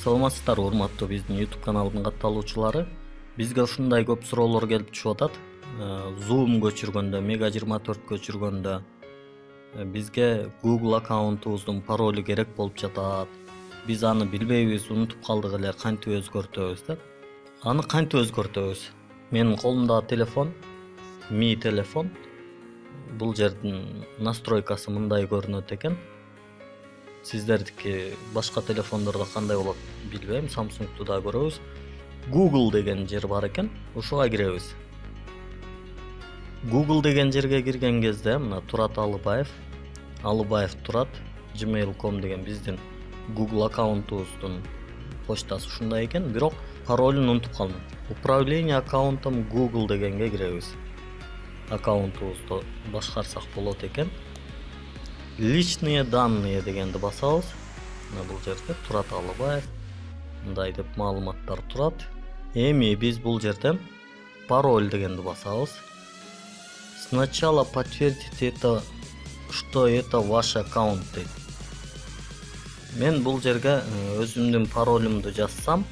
Саламатсыздарбы урматтуу биздин YouTube каналынын катталуучулары. Бизге ушундай көп суроолор келип түшүп атат. Zoom көчүргөндө, Mega 24 көчүргөндө бизге Google аккаунтубуздун паролу керек болуп жатат. Биз аны билбейбиз, унутуп калдык эле, кантип өзгөртөбүз деп. Аны кантип өзгөртөбүз? Менин колумдагы телефон, Mi телефон. Бул жердин настройкасы мындай көрүнөт экен. Сиздердики башка телефондордо кандай болот билбейм, Samsung'ду да көрөбүз. Google деген жер бар экен, ошого киребиз. Google деген жерге кирген кезде мына Турат Алыбаев Турат gmail.com деген биздин Google аккаунтубуздун почтасы ушундай экен, бирок паролун унутуп калдым. Управление аккаунтом Google дегенге киребиз. Аккаунтубузду башкарсак болот экен. Личные данные дегенди басабыз. Мына бул жерде Турат Алыбаев мындай деп маалыматтар турат. Эми биз бул жерден пароль дегенди басабыз. Сначала подтвердите это, что это ваш аккаунт дейт. Мен бул жерге өзүмдүн паролумду жазсам,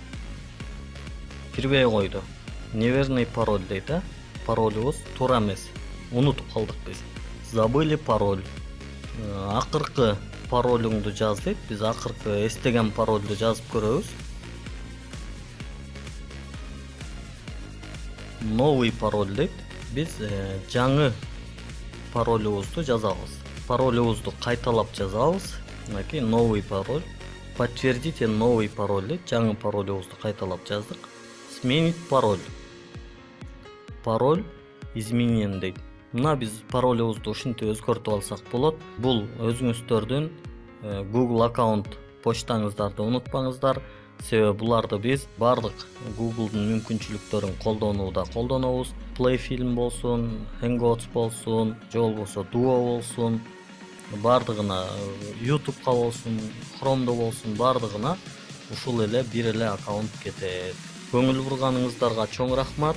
кирбей койду. Неверный пароль дейт, паролубуз туура эмес. Унутуп калдык биз. Забыли пароль. Акыркы паролуңду жаз дейт. Биз акыркы эстеген паролду жазып көрөбүз. Новый пароль дейт. Биз жаңы паролубузду жазабыз. Паролубузду кайталап жазабыз. Мынакей новый пароль. Подтвердите новый пароль дейт. Жаңы паролубузду кайталап жаздык. Сменить пароль. Пароль изменен дейт. Мына биз паролубузду ушинтип өзгөртүп алсак болот. Бул өзүңүздөрдүн Google аккаунт почтаңыздарды унутпаңыздар. Себеби буларды биз бардык Google'дун мүмкүнчүлүктөрүн колдонобуз. Play film болсун, Hangouts болсун, же болбосо Duo болсун, бардыгына YouTube'ка болсун, Chrome'да болсун, бардыгына ушул эле бир эле аккаунт кетет. Көңүл бурганыңыздарга чоң рахмат.